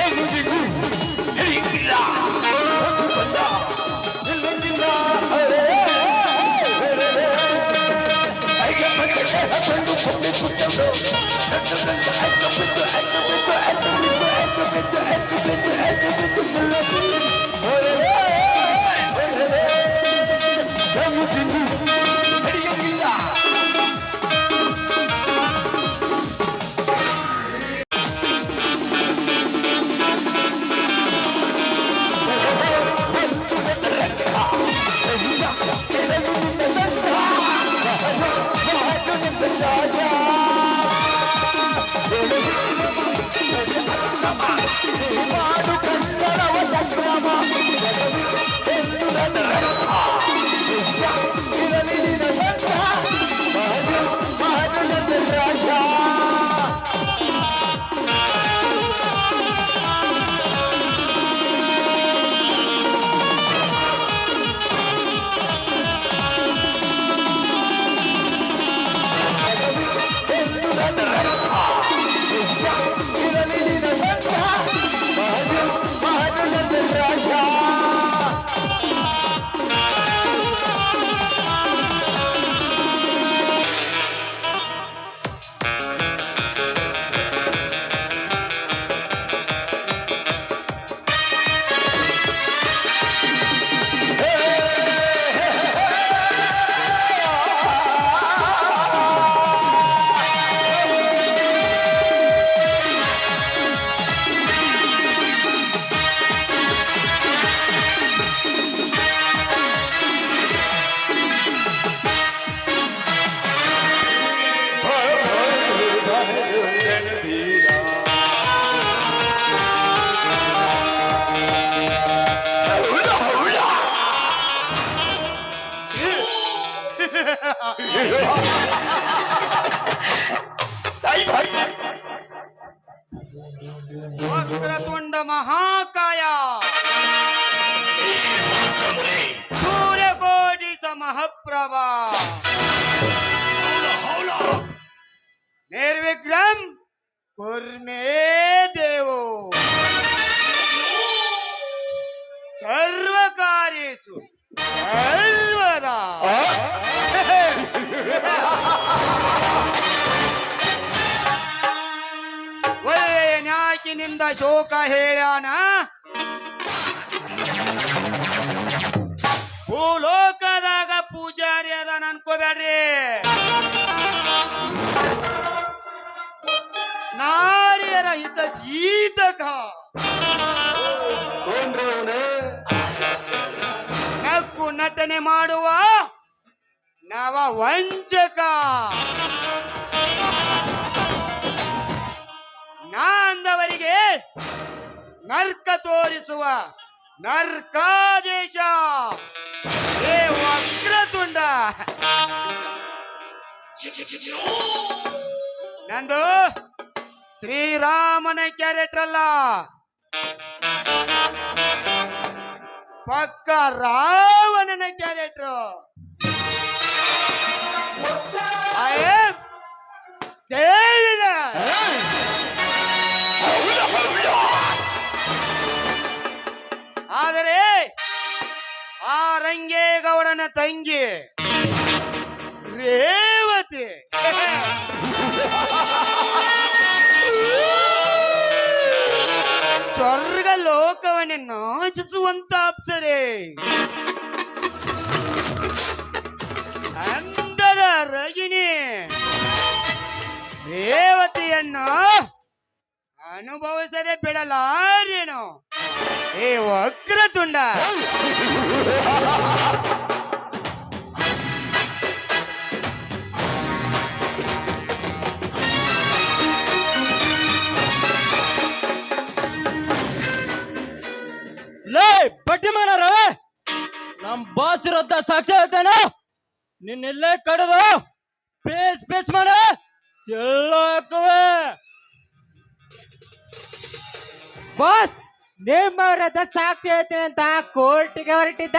ಎಂದಿಗೂ ಹಿಡಿಯುತ್ತಿಲ್ಲ. ಬಂದ ನಿಲ್ಲುತ್ತಿಲ್ಲ. ವಕ್ರತುಂಡ ಮಹಾಕಾಯ ಸೂರ್ಯಕೋಟಿ ಸಮಃಪ್ರಭ ನಿರ್ವಿಘ್ನಂ ಕುರ್ಮೇ ದೇವೋ ಸರ್ವಕಾರ್ಯೇಷು ಸರ್ವದಾ. ನ್ಯಾಕಿನಿಂದ ಶೋಕ ಹೇಳ್ಯಾನ, ಭೂಲೋಕದಾಗ ಪೂಜಾರಿ ಅದ ಅನ್ಕೋಬೇಡ್ರಿ. ನಾರಿಯರ ಹಿತ ಜೀತಕ ನಕ್ಕು ನಟನೆ ಮಾಡುವ ನವ ವಂಚಕ. ನಾಂದವರಿಗೆ ನರ್ಕ ತೋರಿಸುವ ನರ್ಕಾದೇಶ. ಏ ವಕ್ರತುಂಡ, ನಂದು ಶ್ರೀರಾಮನ ಕ್ಯಾರೆಕ್ಟರ್ ಅಲ್ಲ, ಪಕ್ಕ ರಾವಣನ ಕ್ಯಾರೆಕ್ಟರ್. I am David. ಆದರೆ ಆ ರಂಗೇಗೌಡನ ತಂಗಿ ರೇವತಿ ಸ್ವರ್ಗ ಲೋಕವನ್ನೇ ನಾಚಿಸುವಂತ ಅಪ್ಸರೆ, ಅಂದದ ರಗಿಣಿ ರೇವತಿಯನ್ನು ಅನುಭವಿಸದೆ ಬಿಡಲಾರೇನು ಏ ವಕ್ರತುಂಡ. ಲೇ ಬಡ್ಡಿ ಮಾನರ, ನಮ್ ಬಾಸ್ ಇರೋದ ಸಾಕ್ಷಿ ಹೇಳ್ತಾನ, ನಿನ್ನೆಲ್ಲೇ ಕಡದು ಪೇಸ್ ಪೇಸ್ ಮಾಡ ಹಾಕುವೆ. ಬಾಸ್, ನಿಮ್ಮವರದ ಸಾಕ್ಷಿ ಹೇಳ್ತೀನಿ ಅಂತ ಕೋರ್ಟ್ಗೆ ಹೊರಟಿದ್ದ.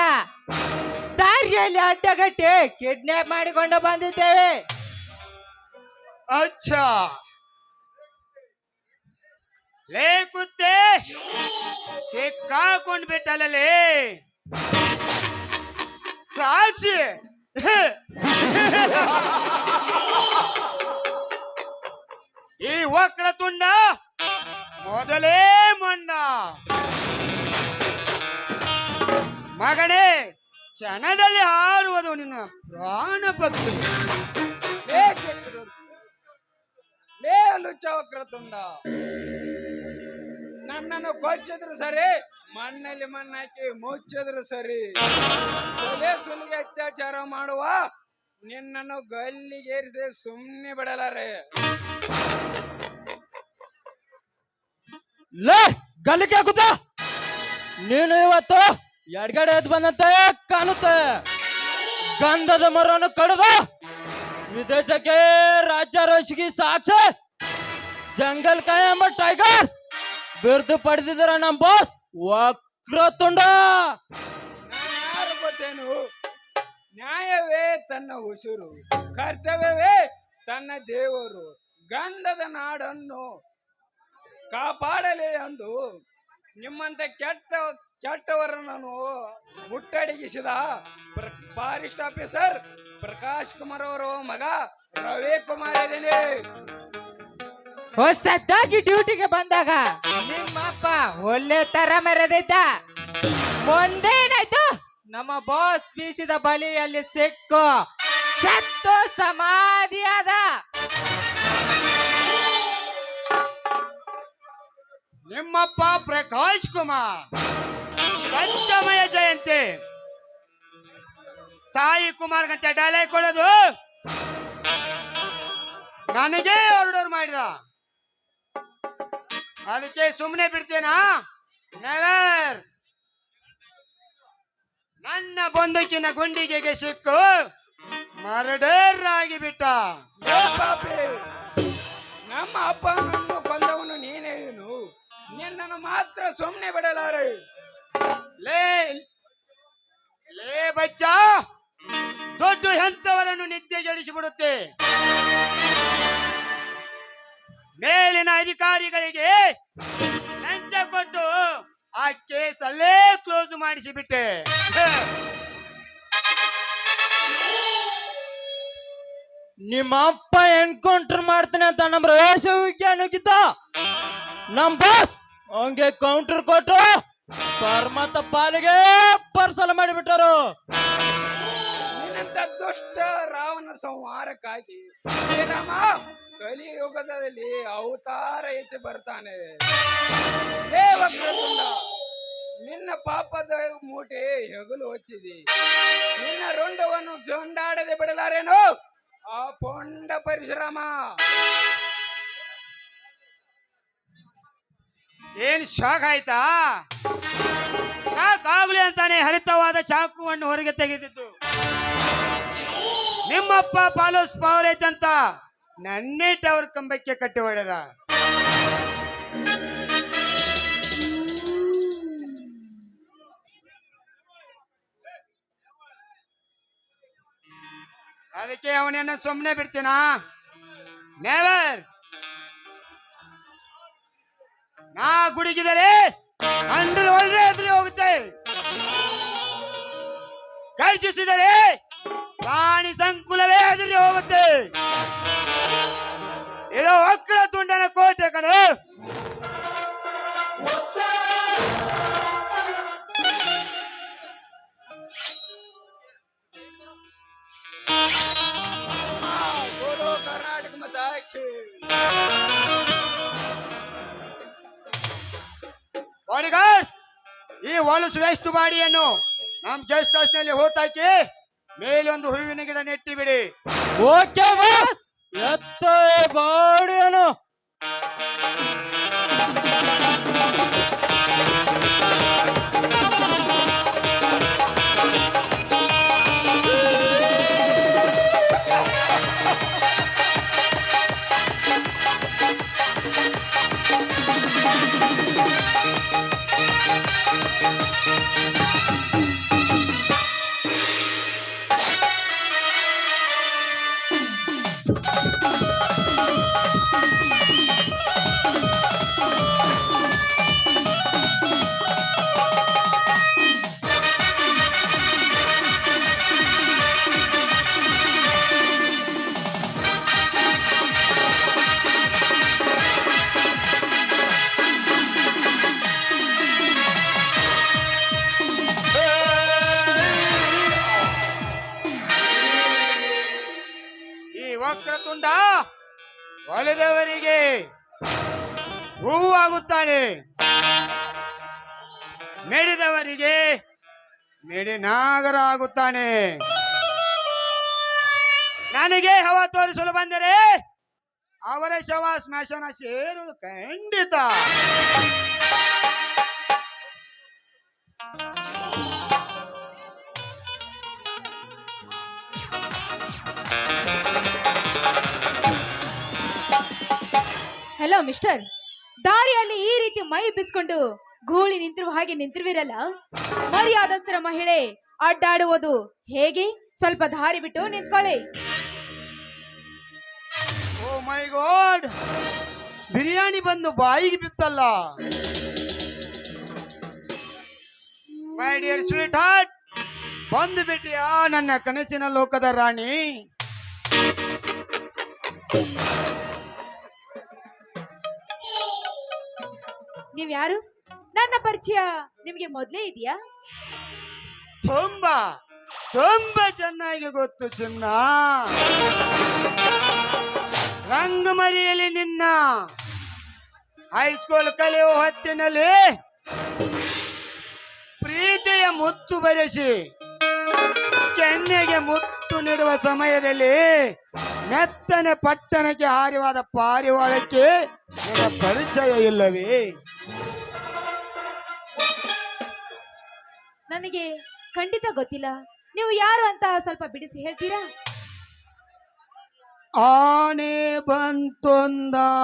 ದಾರಿಯಲ್ಲಿ ಅಡ್ಡಗಟ್ಟಿ ಕಿಡ್ನಾಪ್ ಮಾಡಿಕೊಂಡು ಬಂದಿದ್ದೇವೆ. ಅಚ್ಚಾ ಲೇ ಕುತ್ತೆ, ಸಿಕ್ಕಾಕೊಂಡ್ ಬಿಟ್ಟಲ್ಲೇ ಸಾಕ್ಷಿ. ಈ ವಕ್ರತುಂಡ ಮೊದಲೇ ಮೊಂಡ. ಮಗನೇ, ಕ್ಷಣದಲ್ಲಿ ಹಾರುವುದು ನಿನ್ನ ಪ್ರಾಣ ಪಕ್ಷಿ. ಲೇ ಚಕ್ರವರ್ತಿ, ಲೇ ಲುಚ್ಚವಕ್ರತುಂಡ, ನನ್ನನ್ನು ಕೊಚ್ಚಿದ್ರು ಸರಿ, ಮಣ್ಣಲ್ಲಿ ಮಣ್ಣಾಕಿ ಮುಚ್ಚಿದ್ರು ಸರಿ. ಕೊಲೆ ಸುಲಿಗೆ ಅತ್ಯಾಚಾರ ಮಾಡುವ ನಿನ್ನನ್ನು ಗಲ್ಲಿಗೇರಿಸದೆ ಸುಮ್ಮನೆ ಬಿಡಲಾರೆ. ಲೇ ಗಲ್ಲಿಗೆ ಹಾಕುತ್ತ ನೀನು ಇವತ್ತು ಎಡ್ಗಡೆ ಎದ್ದು ಬಂದಂತೆ ಕಾಣುತ್ತೆ. ಗಂಧದ ಮರವನ್ನು ಕಡಿದು ವಿದೇಶಕ್ಕೆ ರಾಜ್ಯಾರೋಷಿಗೆ ಸಾಕ್ಷಿ ಜಂಗಲ್ ಕಾಯ ಎಂಬ ಟೈಗರ್ ಬಿರುದು ಪಡೆದಿದ್ದಾರ ನಮ್ಮ ಬಾಸ್ ವಕ್ರತುಂಡ. ನಾನು ಯಾರು ಗೊತ್ತೇನು? ನ್ಯಾಯವೇ ತನ್ನ ಉಸಿರು, ಕರ್ತವ್ಯವೇ ತನ್ನ ದೇವರು. ಗಂಧದ ನಾಡನ್ನು ಕಾಪಾಡಲಿ ಎಂದು ನಿಮ್ಮಂತ ಕೆಟ್ಟವರನ್ನು ಮುಟ್ಟಡಗಿಸಿದ ಫಾರೆಸ್ಟ್ ಆಫೀಸರ್ ಪ್ರಕಾಶ್ ಕುಮಾರ್ ಅವರ ಮಗ ರವಿ ಕುಮಾರ್ ಇದ್ದೀನಿ. ಹೊಸದಾಗಿ ಡ್ಯೂಟಿಗೆ ಬಂದಾಗ ನಿಮ್ಮಪ್ಪ ಒಳ್ಳೆ ತರ ಮೆರೆದಿದ್ದ. ಮುಂದೇನಾಯ್ತು? ನಮ್ಮ ಬಾಸ್ ಬೀಸಿದ ಬಲಿಯಲ್ಲಿ ಸಿಕ್ಕು ಸತ್ತು ಸಮಾಧಿಯಾದ. ನಿಮ್ಮಪ್ಪ ಪ್ರಕಾಶ್ ಕುಮಾರ್ ಸತ್ಯಮಯ ಜಯಂತಿ ಸಾಯಿ ಕುಮಾರ್ ಗಂತೆ ಡೈಲಾಗ್ ಕೊಡೋದು ನನಗೆ ಆರ್ಡರ್ ಮಾಡಿದ. ಅದಕ್ಕೆ ಸುಮ್ಮನೆ ಬಿಡ್ತೇನಾ? ನೆವರ್. ನನ್ನ ಬಂದೂಕಿನ ಗುಂಡಿಗೆಗೆ ಸಿಕ್ಕು ಮರ್ಡರ್ ಆಗಿ ಬಿಟ್ಟ. ಏ ಪಾಪಿ, ನಮ್ಮ ಅಪ್ಪನನ್ನು ಕೊಂದವನು ನೀನೇನು? ನಿನ್ನನ್ನು ಮಾತ್ರ ಸುಮ್ಮನೆ ಬಿಡಲಾರೆ. ಲೇ ಲೇ ಬಚ್ಚ, ದೊಡ್ಡ ಎಂತವರನ್ನು ನಿದ್ದೆಗೆಡಿಸಿಬಿಡುತ್ತೆ. ಮೇಲಿನ ಅಧಿಕಾರಿಗಳಿಗೆ ಲಂಚ ಕೊಟ್ಟು ಆ ಕೇಸ್ ಅಲ್ಲೇ ಕ್ಲೋಸ್ ಮಾಡಿಸಿಬಿಟ್ಟೆ. ನಿಮ್ಮ ಅಪ್ಪ ಎನ್ಕೌಂಟರ್ ಮಾಡ್ತಾನೆ ಅಂತ ನಮ್ಮ ರಮೇಶ ವಿಜ್ಞಾನಕ್ಕಿದ್ದ ನಮ್ ಬಾಸ್ ಅವಂಗೆ ಕೌಂಟರ್ ಕೊಟ್ಟು ಪರಮತ ಪಾಲಿಗೆ ಪರ್ಸಲ್ ಮಾಡಿಬಿಟ್ಟರು. ನಿನ್ನಂತ ದುಷ್ಟ ರಾವಣ ಸಂಹಾರಕ್ಕಾಗಿ ಶ್ರೀರಾಮ ಕಲಿಯುಗದಲ್ಲಿ ಅವತಾರ ಎತ್ತಿ ಬರ್ತಾನೆ. ಹೇ ವಕ್ರತುಂಡ, ನಿನ್ನ ಪಾಪದ ಮೂಟೆ ಹೆಗಲು ಹೊತ್ತಿದೆ. ನಿನ್ನ ರುಂಡವನ್ನು ಜೊಂಡಾಡದೆ ಬಿಡಲಾರೇನು ಆ ಪೊಂಡ ಪರಿಶ್ರಮ. ಏನ್ ಶಾಕ್ ಆಯ್ತಾ? ಶಾಕ್ ಆಗ್ಲಿ ಅಂತಾನೆ ಹರಿತವಾದ ಚಾಕುವನ್ನು ಹೊರಗೆ ತೆಗೆದಿದ್ದು. ನಿಮ್ಮಪ್ಪ ಪಾಲೋಸ್ ಪವರ್ ಐತಂತ ನನ್ನೇ ಟವರ್ ಕಂಬಕ್ಕೆ ಕಟ್ಟಿ ಹೊಡೆದ. ಅದಕ್ಕೆ ಅವನನ್ನ ಸುಮ್ಮನೆ ಬಿಡ್ತೀನಾ? ನೆವರ್. ನಾ ಗುಡುಗಿದರೆ ಅಂಡಲ್ ಒಳ್ಳೆ ಎದುರಿ ಹೋಗುತ್ತೆ. ಗರ್ಜಿಸಿದರೆ ಪ್ರಾಣಿ ಸಂಕುಲವೇ ಎದುರಿ ಹೋಗುತ್ತೆ. ಇದು ವಕ್ರ ತುಂಡನ ಕೋಟೆ ಕಣ. ಗೋಡು ಕರ್ನಾಟಕ ಮತ ಬಾಡಿಗಾರ್ಡ್, ಈ ಹೊಲಸು ವೇಸ್ಟ್ ಬಾಡಿಯನ್ನು ನಮ್ ಗೆಸ್ಟ್ ಹೌಸ್ ನಲ್ಲಿ ಹೋತಾಕಿ ಮೇಲೊಂದು ಹೂವಿನ ಗಿಡ ನೆಟ್ಟಿ ಬಿಡಿ. ಓಕೆ ಬಾಸ್, ಎತ್ತ ಬಾಡಿಯನು. ಒಲಿದವರಿಗೆ ಹೂವಾಗುತ್ತಾನೆ, ಮೆಡಿದವರಿಗೆ ಮೆಡಿನಾಗರ ಆಗುತ್ತಾನೆ. ನನಗೆ ಹವ ತೋರಿಸಲು ಬಂದರೆ ಅವರ ಶವ ಸ್ಮಶಾನ ಸೇರುವುದು ಖಂಡಿತ. ಹಲೋ ಮಿಸ್ಟರ್, ದಾರಿಯಲ್ಲಿ ಈ ರೀತಿ ಮೈ ಬಿಸ್ಕೊಂಡು ಗೂಳಿ ನಿಂತಿರುವ ಹಾಗೆ ನಿಂತಿರುವಿರಲ್ಲ, ಮರ್ಯಾದಸ್ಥರ ಮಹಿಳೆ ಅಡ್ಡಾಡುವುದು ಹೇಗೆ? ಸ್ವಲ್ಪ ದಾರಿ ಬಿಟ್ಟು ನಿಂತ್ಕೊಳ್ಳಿ. ಓ ಮೈ ಗಾಡ್, ಬಿರಿಯಾನಿ ಬಂದು ಬಾಯಿಗೆ ಬಿತ್ತಲ್ಲ. ಮೈ ಡಿಯರ್ ಸ್ವೀಟ್ ಹಾರ್ಟ್, ಬಂದು ಬಿಟ್ಟಿಯಾ ನನ್ನ ಕನಸಿನ ಲೋಕದ ರಾಣಿ? ನೀವ್ ಯಾರು? ನನ್ನ ಪರಿಚಯ ನಿಮ್ಗೆ ಮೊದ್ಲೇ ಇದೆಯಾ? ತುಂಬಾ ತುಂಬಾ ಚೆನ್ನಾಗಿ ಗೊತ್ತು ಚಿನ್ನ. ರಂಗಮರಿಯಲ್ಲಿ ನಿನ್ನ ಹೈಸ್ಕೂಲ್ ಕಲಿಯುವ ಹೊತ್ತಿನಲ್ಲಿ ಪ್ರೀತಿಯ ಮುತ್ತು ಬರೆಸಿ ಕೆನ್ನೆಗೆ ಮುತ್ತು ನೀಡುವ ಸಮಯದಲ್ಲಿ ಮೆತ್ತನೆ ಪಟ್ಟಣಕ್ಕೆ ಹಾರಿವಾದ ಪಾರಿವಾಳಕ್ಕೆ ನಿನ್ನ ಪರಿಚಯ ಇಲ್ಲವೇ? ನನಗೆ ಖಂಡಿತ ಗೊತ್ತಿಲ್ಲ. ನೀವು ಯಾರು ಅಂತ ಸ್ವಲ್ಪ ಬಿಡಿಸಿ ಹೇಳ್ತೀರಾ? ಆನೆ ಬಂತೊಂದಾನೆ,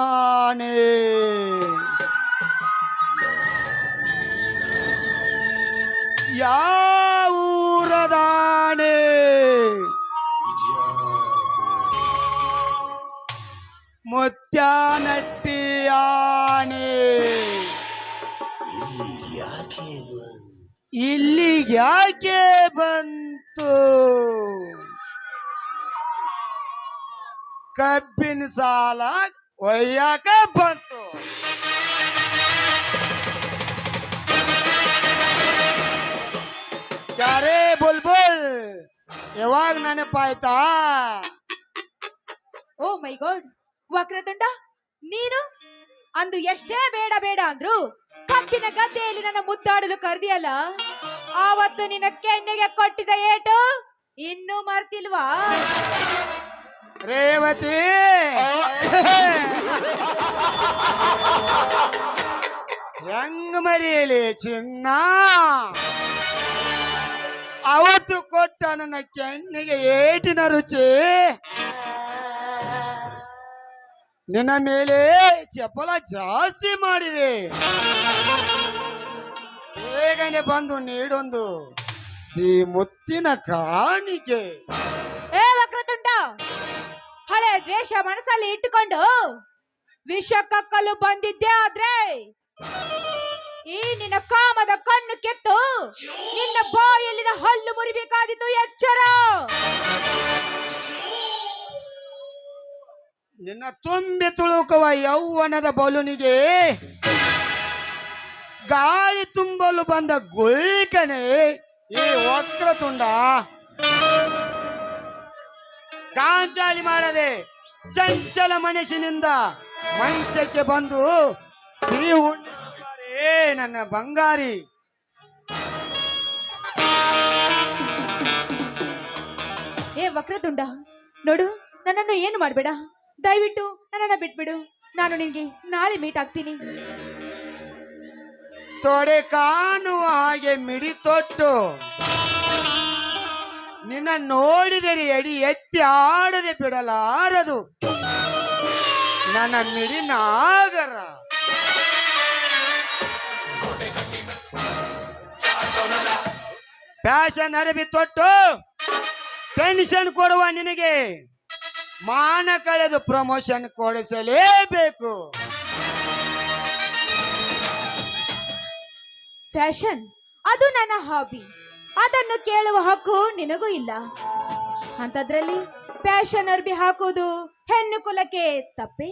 ಯಾವೂರದಾನೆ, ಮುತ್ಯಾನಟ್ಟಿ ಆನೆ, ಇಲ್ಲಿಗೆ ಯಾಕೆ ಬಂತು? ಕಬ್ಬಿನ ಸಾಲ ಒಯ್ಯಾಕ ಬಂತು. ಕ್ಯಾರೇ ಬುಲ್ಬುಲ್, ಯಾವಾಗ ನೆನಪಾಯ್ತಾ? ಓ ಮೈ ಗಾಡ್, ವಕ್ರತುಂಡ, ನೀನು ಅಂದು ಎಷ್ಟೇ ಬೇಡ ಬೇಡ ಅಂದ್ರು ಕಬ್ಬಿನ ಗದ್ದೆಯಲ್ಲಿ ನನ್ನ ಮುದ್ದಾಡಲು ಕರೆದಿಯಲ್ಲ, ಆವತ್ತು ನಿನ್ನ ಕೆನ್ನೆಗೆ ಕೊಟ್ಟಿದ ಏಟು ಇನ್ನೂ ಮರ್ತಿಲ್ವಾ? ರೇವತಿ, ಹೆಂಗ್ ಮರೆಯಲಿ ಚಿನ್ನ? ಅವತ್ತು ಕೊಟ್ಟ ನನ್ನ ಕೆನ್ನಿಗೆ ಏಟಿನ ರುಚಿ ನಿನ್ನ ಮೇಲೆ ಚಪಲ ಜಾಸ್ತಿ ಮಾಡಿದೆ. ಬೇಗನೆ ಬಂದು ನೀಡೊಂದು ಮುತ್ತಿನ ಕಾಣಿಕೆ. ಏ ವಕ್ರತುಂಡ, ಹಳೆ ದ್ವೇಷ ಮನಸ್ಸಲ್ಲಿ ಇಟ್ಟುಕೊಂಡು ವಿಷ ಕಕ್ಕಲು ಬಂದಿದ್ದೆ ಆದ್ರೆ ಈ ನಿನ್ನ ಕಾಮದ ಕಣ್ಣು ಕೆತ್ತು ನಿನ್ನ ಬಾಯಲ್ಲಿನ ಹಲ್ಲು ಮುರಿಬೇಕಾದಿತ್ತು. ಎಚ್ಚರ! ನಿನ್ನ ತುಂಬಿ ತುಳುಕುವ ಯೌವನದ ಬಲುನಿಗೆ ಗಾಳಿ ತುಂಬಲು ಬಂದ ಗುಳ್ಕನೆ ಈ ವಕ್ರತುಂಡ. ಕಾಂಚಾಲಿ ಮಾಡದೆ ಚಂಚಲ ಮನಸ್ಸಿನಿಂದ ಮಂಚಕ್ಕೆ ಬಂದು ಸಿಹಿ ಉಣ್ಣುತ್ತಾರೆ ನನ್ನ ಬಂಗಾರಿ. ಏ ವಕ್ರತುಂಡ, ನೋಡು, ನನ್ನನ್ನು ಏನು ಮಾಡಬೇಡ. ದಯವಿಟ್ಟು ನನ್ನನ್ನ ಬಿಟ್ಬಿಡು. ನಾನು ನಿನ್ಗೆ ನಾಳೆ ಮೀಟ್ ಆಗ್ತೀನಿ. ತೊಡೆ ಕಾಣುವ ಹಾಗೆ ಮಿಡಿ ತೊಟ್ಟು ನಿನ್ನ ನೋಡಿದರೆ ಎಡಿ ಎತ್ತಿ ಆಡದೆ ಬಿಡಲಾರದು ನನ್ನ ಮಿಡಿ ನಾಗರ. ಫ್ಯಾಷನ್ ಅರಬಿ ತೊಟ್ಟು ಟೆನ್ಷನ್ ಕೊಡುವ ನಿನಗೆ ಮಾನ ಕಳೆದು ಪ್ರಮೋಷನ್ ಕೊಡಿಸಲೇಬೇಕು. ಫ್ಯಾಷನ್ ಅದು ನನ್ನ ಹಾಬಿ. ಅದನ್ನು ಕೇಳುವ ಹಕ್ಕು ನಿನಗೂ ಇಲ್ಲ. ಅಂತದ್ರಲ್ಲಿ ಫ್ಯಾಷನ್ ಅರ್ಬಿ ಹಾಕುವುದು ಹೆಣ್ಣು ಕುಲಕ್ಕೆ ತಪ್ಪೆ?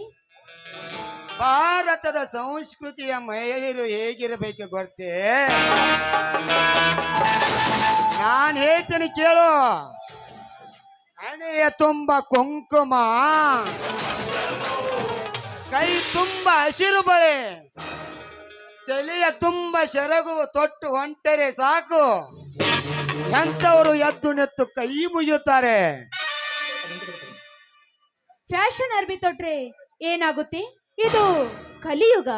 ಭಾರತದ ಸಂಸ್ಕೃತಿಯ ಮಹಿಳೆಯರು ಹೇಗಿರಬೇಕು ಗೊತ್ತೇ? ನಾನು ಹೇಳ್ತೇನೆ ಕೇಳು. ಹಣೆಯ ತುಂಬ ಕುಂಕುಮ, ಕೈ ತುಂಬ ಹಸಿರು ಬಳೆ, ತಲೆಯ ತುಂಬ ಸೆರಗು ತೊಟ್ಟು ಹೊಂಟರೆ ಸಾಕು, ಎಂತವರು ಎದ್ದು ನೆತ್ತು ಕೈ ಮುಗಿಯುತ್ತಾರೆ. ಫ್ಯಾಷನ್ ಅರ್ಬಿ ತೊಟ್ರೆ ಏನಾಗುತ್ತೆ? ಇದು ಕಲಿಯುಗ.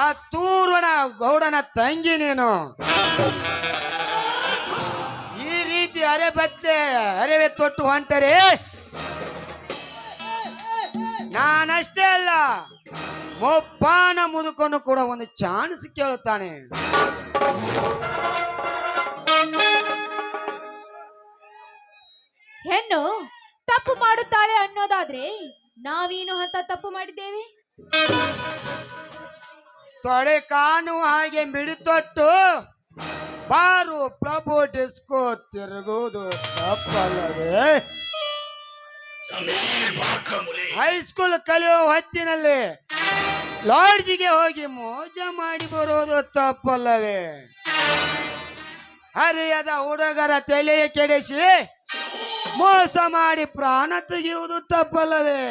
ಆ ತೂರಣ ಗೌಡನ ತಂಗಿ ನೀನು ಈ ರೀತಿ ಅರೆವೆ ತೊಟ್ಟು ಹೊಂಟರೆ ನಾನಷ್ಟೇ ಅಲ್ಲ, ಮೊಬ್ಬಾನ ಮುದುಕನು ಕೂಡ ಒಂದು ಚಾನ್ಸ್ ಕೇಳುತ್ತಾನೆ. ಹೆಣ್ಣು ತಪ್ಪು ಮಾಡುತ್ತಾಳೆ ಅನ್ನೋದಾದ್ರೆ ನಾವೇನು ಅಂತ ತಪ್ಪು ಮಾಡಿದ್ದೇವೆ? ತೊಡೆ ಕಾಣುವ ಹಾಗೆ ಮಿಡಿತೊಟ್ಟು ಬಾರು ಪ್ರಭು ಡಿಸ್ಕೋ ತಿರುಗುವುದು ತಪ್ಪಲ್ಲವೇ? ಹೈಸ್ಕೂಲ್ ಕಲಿಯುವ ಹೊತ್ತಿನಲ್ಲಿ ಲಾಡ್ಜಿಗೆ ಹೋಗಿ ಮೋಜ ಮಾಡಿ ಬರೋದು ತಪ್ಪಲ್ಲವೇ? ಹರಿಯದ ಹುಡುಗರ ತಲೆಯ ಕೆಡಿಸಿ ಮೋಸ ಮಾಡಿ ಪ್ರಾಣ ತೆಗೆಯುವುದು ತಪ್ಪಲ್ಲವೇ?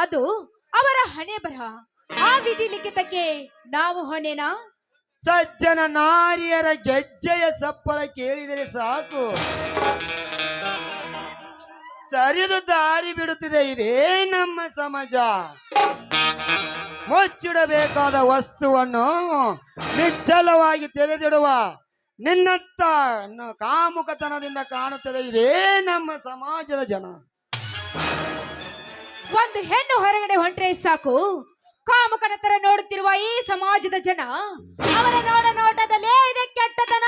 ಅದು ಅವರ ಹಣೆ ಬರಹ. ಆ ವಿಧಿ ಲಿಖಿತಕ್ಕೆ ನಾವು ಹೊಣೆನಾ? ಸಜ್ಜನ ನಾರಿಯರ ಗೆಜ್ಜೆಯ ಸಪ್ಪಳ ಕೇಳಿದರೆ ಸಾಕು, ಸರಿದು ದಾರಿ ಬಿಡುತ್ತಿದೆ ಇದೇ ನಮ್ಮ ಸಮಾಜ. ಮುಚ್ಚಿಡಬೇಕಾದ ವಸ್ತುವನ್ನು ನಿಚ್ಚಲವಾಗಿ ತೆರೆದಿಡುವ ನಿನ್ನತ್ತ ಕಾಮುಕತನದಿಂದ ಕಾಣುತ್ತದೆ ಇದೇ ನಮ್ಮ ಸಮಾಜದ ಜನ. ಒಂದು ಹೆಣ್ಣು ಹೊರಗಡೆ ಹೊಂಟ್ರೆ ಸಾಕು, ಕಾಮುಕನ ತರ ನೋಡುತ್ತಿರುವ ಈ ಸಮಾಜದ ಜನ, ಅವರ ನೋಟದಲ್ಲೇ ಇದೆ ಕೆಟ್ಟತನ.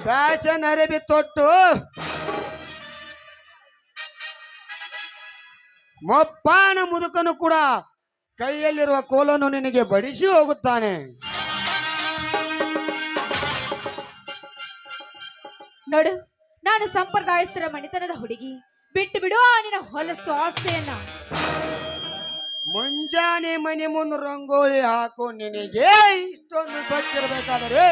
ಫ್ಯಾಷನ್ ಅರೇಬಿ ತೊಟ್ಟು ಮೊಬ್ಬಾನ ಮುದುಕನು ಕೂಡ ಕೈಯಲ್ಲಿರುವ ಕೋಲನ್ನು ನಿನಗೆ ಬಡಿಸಿ ಹೋಗುತ್ತಾನೆ. ನೋಡು, ನಾನು ಸಂಪ್ರದಾಯಸ್ಥರ ಮಣಿತನದ ಹುಡುಗಿ. ಬಿಟ್ಟು ಬಿಡು ಆ ನಿನ್ನ ಹೊಲಸು ಆಸೆಯನ್ನ. ಮುಂಜಾನೆ ಮನೆ ಮುಂದೆ ರಂಗೋಲಿ ಹಾಕು, ನಿನಗೆ ಇಷ್ಟೊಂದು ಸತ್ತಿರಬೇಕಾದರೆ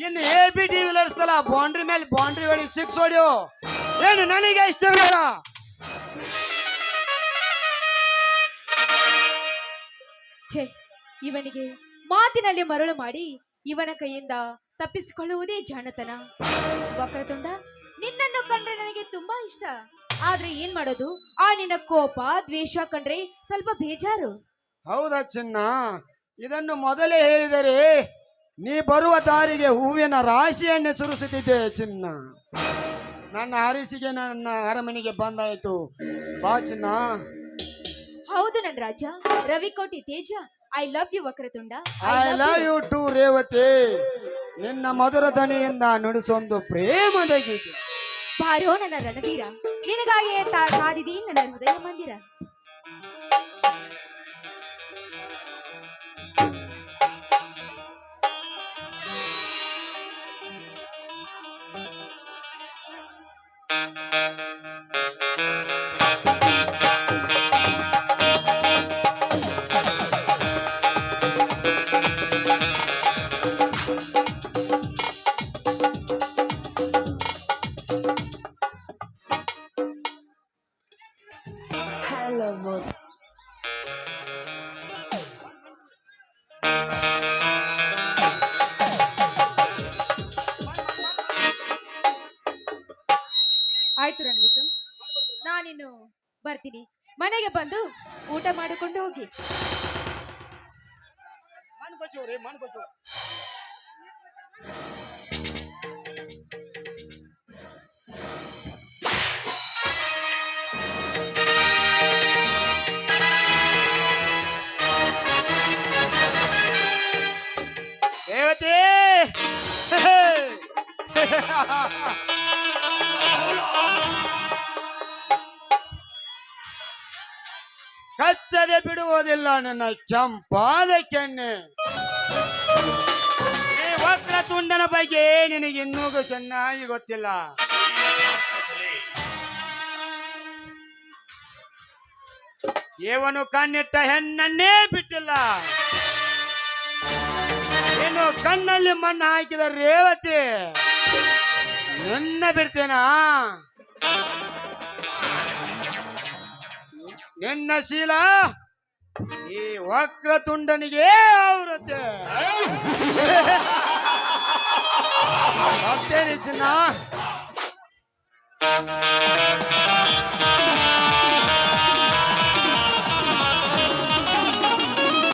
ಇನ್ನು AB ಡಿವಿಲರ್ಸ್ತಲ್ಲ ಬೌಂಡ್ರಿ ಮೇಲೆ ಬೌಂಡ್ರಿ ಹೊಡಿ, 6 ಹೊಡಿಯೋ. ಏನು ನನಗೆ ಇಷ್ಟ ಬೇಡ. ಛೇ, ಇವನಿಗೆ ಮಾತಿನಲ್ಲಿ ಮರಳು ಮಾಡಿ ಇವನ ಕೈಯಿಂದ ತಪ್ಪಿಸಿಕೊಳ್ಳುವುದೇ ಜಾಣತನ. ವಕ್ರತುಂಡ, ನಿನ್ನನ್ನು ಕಂಡ್ರೆ ನನಗೆ ತುಂಬಾ ಇಷ್ಟ. ಆದ್ರೆ ಏನ್ ಮಾಡೋದು, ಆ ನಿನ್ನ ಕೋಪ ದ್ವೇಷ ಕಂಡ್ರೆ ಸ್ವಲ್ಪ ಬೇಜಾರು. ಹೌದಾ ಚಿನ್ನ, ಇದನ್ನು ಮೊದಲೇ ಹೇಳಿದರೆ ನೀ ಬರುವ ದಾರಿಗೆ ಹೂವಿನ ರಾಶಿಯನ್ನೇ ಸುರಿಸುತ್ತಿದ್ದೆ ಚಿನ್ನ. ನನ್ನ ಅರಸಿಗೆ ನನ್ನ ಅರಮನೆಗೆ ಬಂದಾಯಿತು. ಬಾ ಚಿನ್ನ. ಹೌದು ನನ್ನ ರಾಜ, Ravikoti Teja. I love you Vakratunda. I love you too Revathi. ನಿನ್ನ ಮಧುರ ಧ್ವನಿಯಿಂದ ನುಡಿಸೊಂದು ಪ್ರೇಮದ ಗೀತೆ. ಬಾರೋ ನನ್ನ ರಣವೀರ, ನಿನಗಾಗಿಯೇ ಕಾದಿದೆ ನನ್ನ ಹೃದಯ ಮಂದಿರ. ಆಯ್ತು ರಣವಿಕ್ರಮ್, ನಾನಿನ್ನು ಬರ್ತೀನಿ. ಮನೆಗೆ ಬಂದು ಊಟ ಮಾಡಿಕೊಂಡು ಹೋಗಿ. ರೇವತಿ ಕಚ್ಚದೆ ಬಿಡುವುದಿಲ್ಲ ನನ್ನ ಕೆಂಪಾದ ಕೆಣ್ಣೆ. ಈ ವಕ್ರತುಂಡನ ಬಗ್ಗೆ ನಿನಗೆ ಇನ್ನೂ ಚೆನ್ನಾಗಿ ಗೊತ್ತಿಲ್ಲ. ಇವನು ಕಣ್ಣಿಟ್ಟ ಹೆಣ್ಣನ್ನೇ ಬಿಟ್ಟಿಲ್ಲ. ಇನ್ನು ಕಣ್ಣಲ್ಲಿ ಮಣ್ಣು ಹಾಕಿದ ರೇವತಿ ನಿನ್ನ ಬಿಡ್ತೇನಾ? ನಿನ್ನ ಶೀಲ ಈ ವಕ್ರತುಂಡನಿಗೆ ಆವೃತ್ತೆ. ಬರ್ತೇನೆ ಚಿನ್ನ.